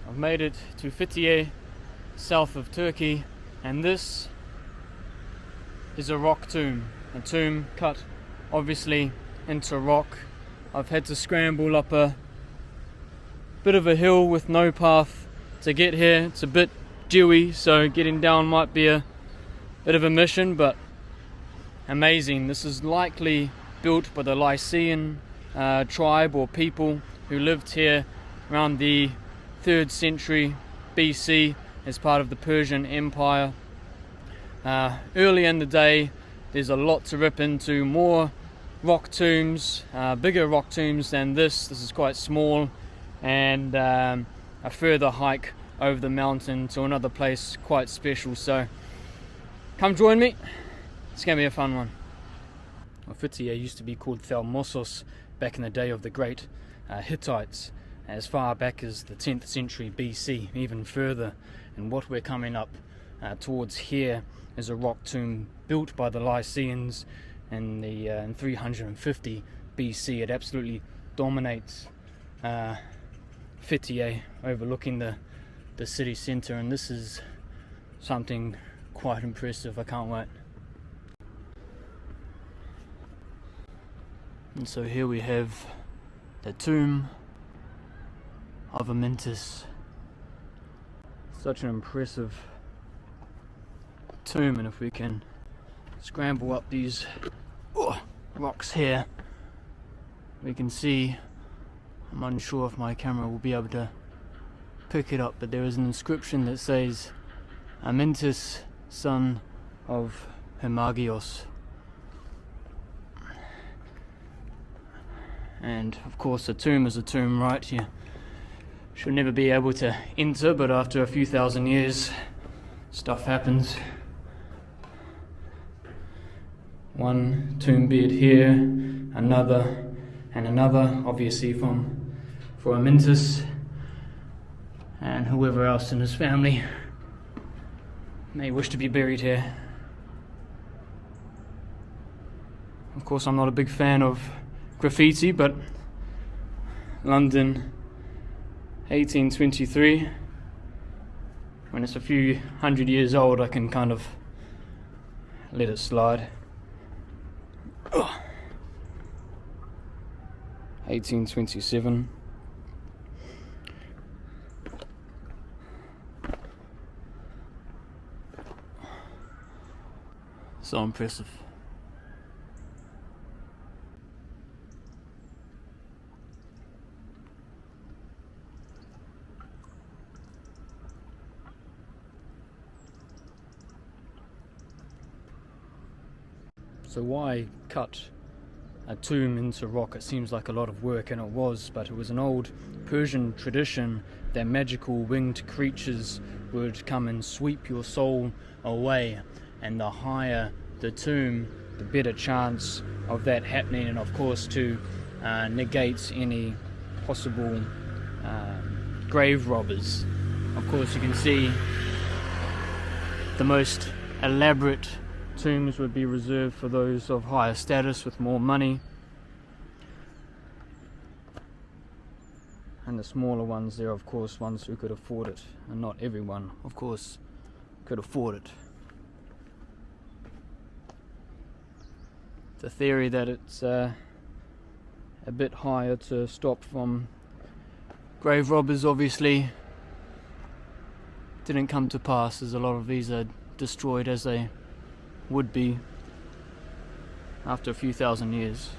I've made it to Fethiye, south of Turkey, and this is a rock tomb. A tomb cut obviously into rock. I've had to scramble up a bit of a hill with no path to get here. It's a bit dewy, so getting down might be a bit of a mission, but amazing. This is likely built by the Lycian tribe or people who lived here around the 3rd century BC as part of the Persian Empire. Early in the day, there's a lot to rip into. More rock tombs, bigger rock tombs than this. This is quite small, and a further hike over the mountain to another place quite special. So come join me, it's going to be a fun one. Well, Fethiye used to be called Thalmossos back in the day of the great Hittites, as far back as the 10th century BC, even further. And what we're coming up towards here is a rock tomb built by the Lycians in 350 BC. It absolutely dominates Fethiye, overlooking the city centre, and this is something quite impressive. I can't wait. And so here we have the tomb of Amyntas. Such an impressive tomb, and if we can scramble up these rocks here, we can see, I'm unsure if my camera will be able to pick it up, but there is an inscription that says Amyntas, son of Hermagios. And of course a tomb is a tomb, right? You should never be able to enter, but after a few thousand years stuff happens. One tomb bed here, another and another, obviously for Amyntas and whoever else in his family may wish to be buried here. Of course, I'm not a big fan of graffiti, but London 1823, when it's a few hundred years old, I can kind of let it slide. 1827. So impressive. So why cut a tomb into rock? It seems like a lot of work, and it was, but it was an old Persian tradition that magical winged creatures would come and sweep your soul away, and the higher the tomb, the better chance of that happening, and of course to negate any possible grave robbers. Of course, you can see the most elaborate tombs would be reserved for those of higher status with more money, and the smaller ones, they're of course ones who could afford it, and not everyone of course could afford it. The theory that it's a bit higher to stop from grave robbers obviously didn't come to pass, as a lot of these are destroyed as they would be after a few thousand years.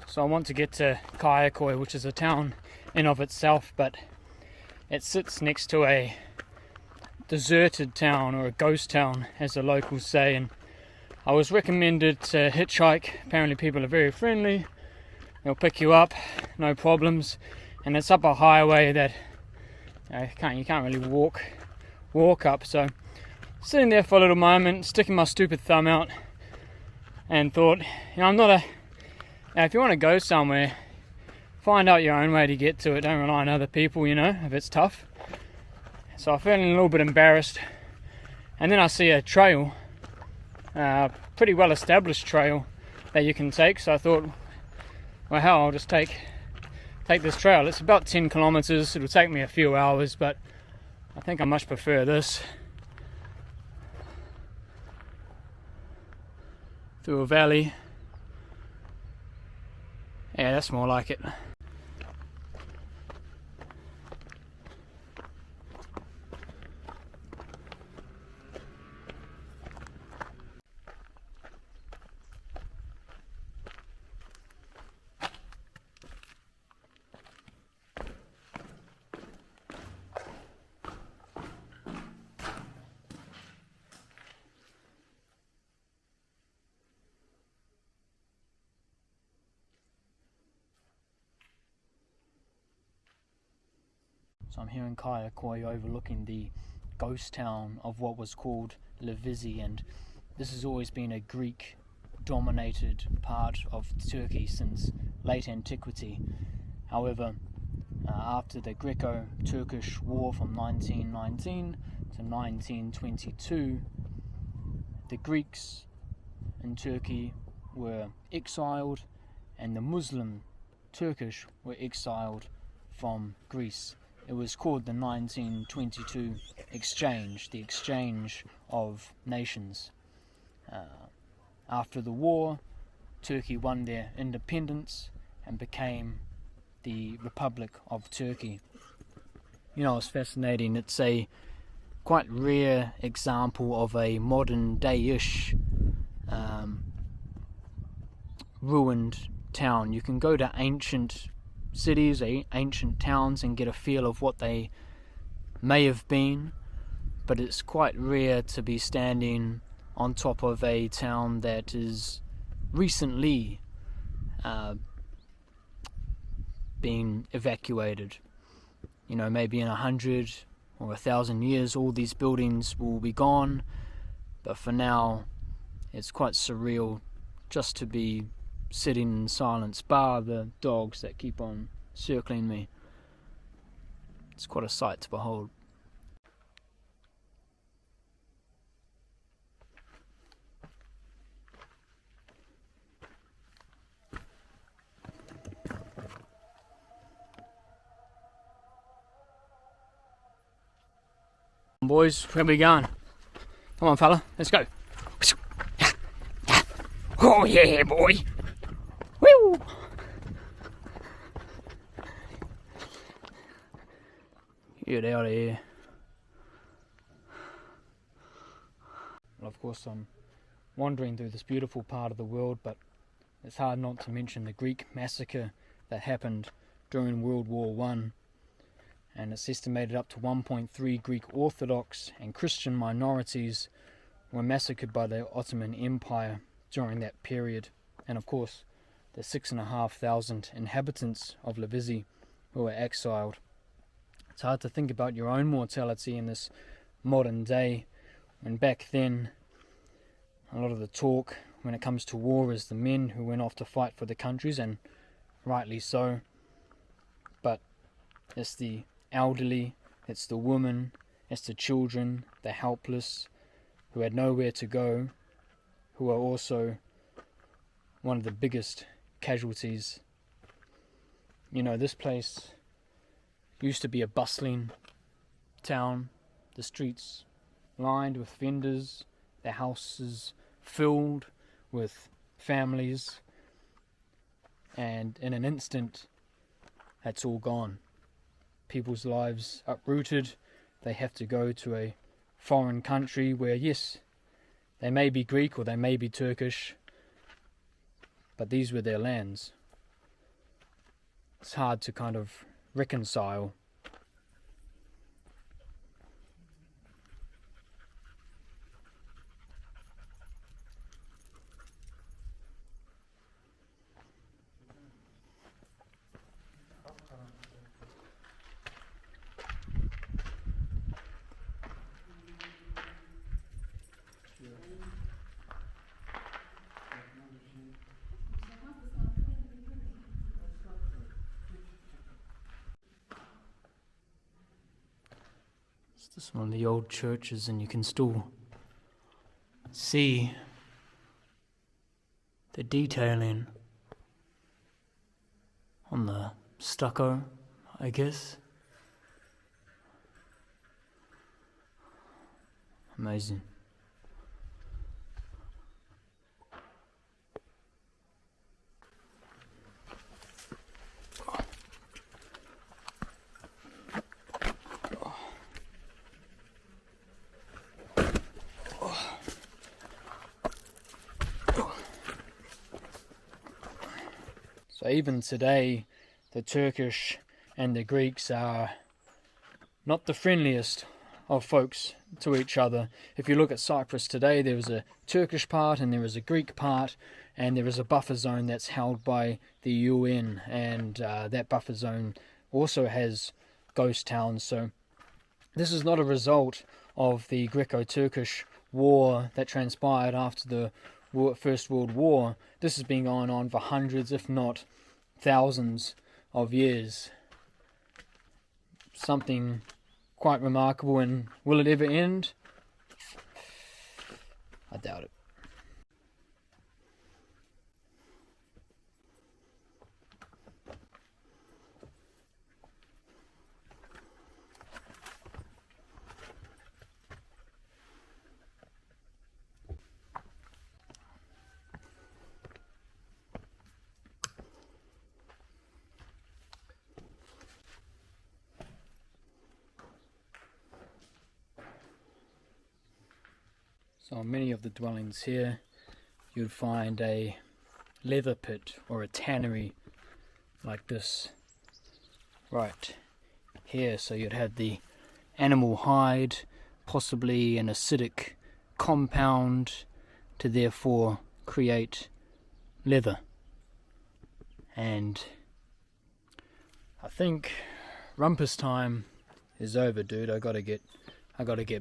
So I want to get to Kayakoy, which is a town in of itself, but it sits next to a deserted town, or a ghost town as the locals say, and I was recommended to hitchhike. Apparently people are very friendly, they'll pick you up, no problems, and it's up a highway that you can't really walk up. So sitting there for a little moment, sticking my stupid thumb out, and thought, I'm not a if you want to go somewhere, find out your own way to get to it. Don't rely on other people, if it's tough. So I felt a little bit embarrassed, and then I see a trail pretty well established trail that you can take, so I thought, well, hell, I'll just take this trail. It's about 10 kilometers. It'll take me a few hours, but I think I much prefer this. Through a valley. Yeah, that's more like it. So I'm here in Kayakoy overlooking the ghost town of what was called Lycian, and this has always been a Greek dominated part of Turkey since late antiquity. However, after the Greco-Turkish War from 1919 to 1922, the Greeks in Turkey were exiled and the Muslim Turkish were exiled from Greece. It was called the 1922 exchange, the exchange of nations. After the war, Turkey won their independence and became the Republic of Turkey. You know, it's fascinating. It's a quite rare example of a modern day-ish ruined town. You can go to ancient cities, ancient towns, and get a feel of what they may have been, but it's quite rare to be standing on top of a town that is recently been evacuated. You know, maybe in 100 or 1,000 years all these buildings will be gone, but for now it's quite surreal just to be sitting in silence, bar the dogs that keep on circling me. It's quite a sight to behold. Boys, where are we going? Come on, fella, let's go. Oh yeah, boy. Woo! Get out of here. Well, of course, I'm wandering through this beautiful part of the world, but it's hard not to mention the Greek massacre that happened during World War I. And it's estimated up to 1.3 Greek Orthodox and Christian minorities were massacred by the Ottoman Empire during that period. And of course, the 6,500 inhabitants of Lycian who were exiled. It's hard to think about your own mortality in this modern day, when back then a lot of the talk when it comes to war is the men who went off to fight for the countries, and rightly so. But it's the elderly, it's the women, it's the children, the helpless, who had nowhere to go, who are also one of the biggest casualties. You know, this place used to be a bustling town, the streets lined with vendors, the houses filled with families, and in an instant that's all gone. People's lives uprooted. They have to go to a foreign country where, yes, they may be Greek or they may be Turkish, but these were their lands. It's hard to kind of reconcile. It's one of the old churches, and you can still see the detailing on the stucco, I guess. Amazing. So even today, the Turkish and the Greeks are not the friendliest of folks to each other. If you look at Cyprus today, there is a Turkish part and there is a Greek part, and there is a buffer zone that's held by the UN, and that buffer zone also has ghost towns. So this is not a result of the Greco-Turkish war that transpired after the First World War. This has been going on for hundreds, if not thousands of years. Something quite remarkable, and will it ever end? I doubt it. So on many of the dwellings here, you'd find a leather pit or a tannery like this right here. So you'd have the animal hide, possibly an acidic compound to therefore create leather. And I think rumpus time is over, dude. I gotta get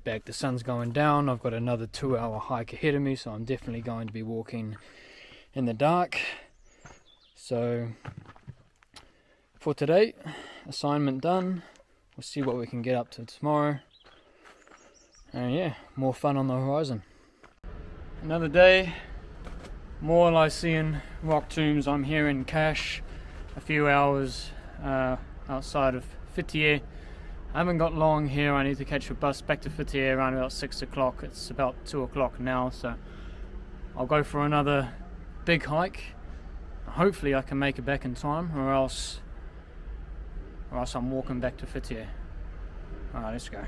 back. The sun's going down. I've got another 2-hour hike ahead of me, so I'm definitely going to be walking in the dark. So for today, assignment done. We'll see what we can get up to tomorrow. And yeah, more fun on the horizon. Another day, more Lycian rock tombs. I'm here in Kash, a few hours outside of Fethiye. I haven't got long here. I need to catch a bus back to Fethiye around about 6 o'clock. It's about 2 o'clock now, so I'll go for another big hike. Hopefully I can make it back in time, or else I'm walking back to Fethiye. Alright, let's go.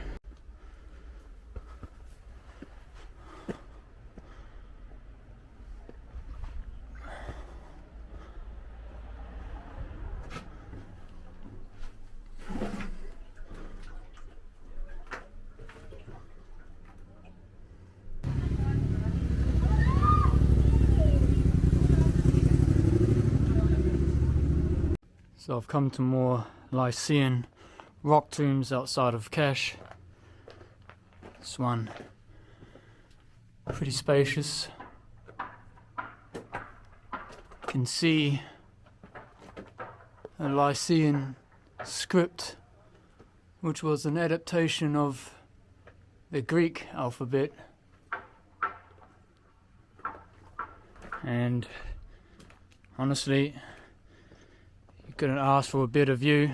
So I've come to more Lycian rock tombs outside of Kash. This one, pretty spacious. You can see a Lycian script, which was an adaptation of the Greek alphabet. And honestly, couldn't ask for a better view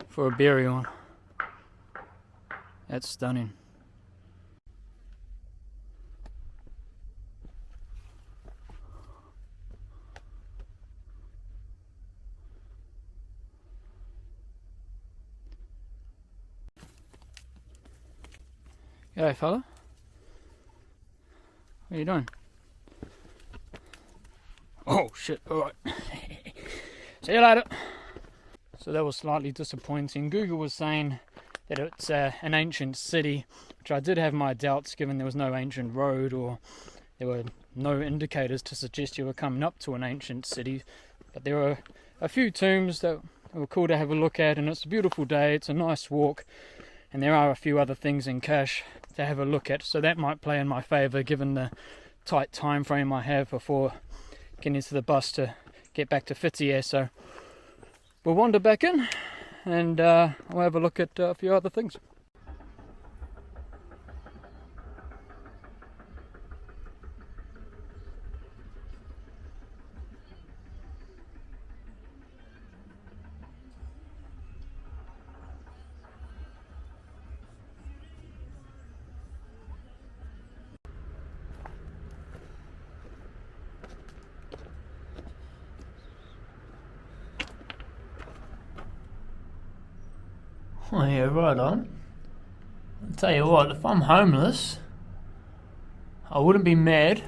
for a burial. That's stunning. G'day fella. What are you doing? Oh shit, alright. See you later. So that was slightly disappointing. Google was saying that it's an ancient city, which I did have my doubts given there was no ancient road or there were no indicators to suggest you were coming up to an ancient city. But there were a few tombs that were cool to have a look at, and it's a beautiful day, it's a nice walk, and there are a few other things in Kash to have a look at, so that might play in my favour given the tight time frame I have before getting to the bus to get back to Fethiye. So we'll wander back in and I'll have a look at a few other things. Oh yeah, right on. I'll tell you what, if I'm homeless, I wouldn't be mad.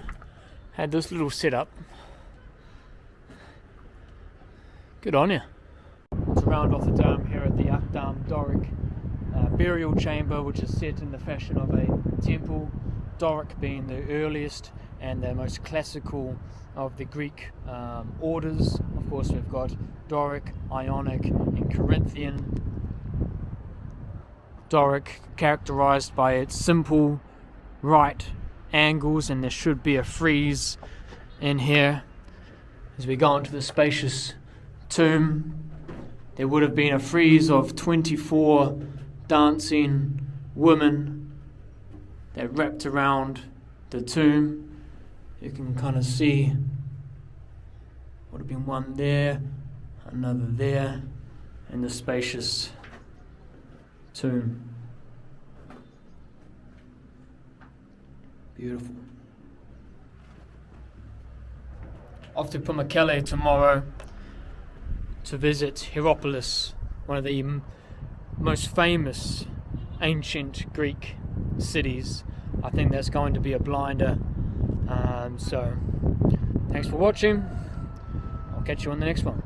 Had this little setup. Good on you. To round off the day, I'm here at the Akdam Doric burial chamber, which is set in the fashion of a temple. Doric being the earliest and the most classical of the Greek orders. Of course, we've got Doric, Ionic, and Corinthian. Doric, characterized by its simple right angles, and there should be a frieze in here. As we go into the spacious tomb, there would have been a frieze of 24 dancing women that wrapped around the tomb. You can kind of see would have been one there, another there, and the spacious tomb. Beautiful. Off to Pamukkale tomorrow to visit Hierapolis, one of the most famous ancient Greek cities. I think that's going to be a blinder. So thanks for watching. I'll catch you on the next one.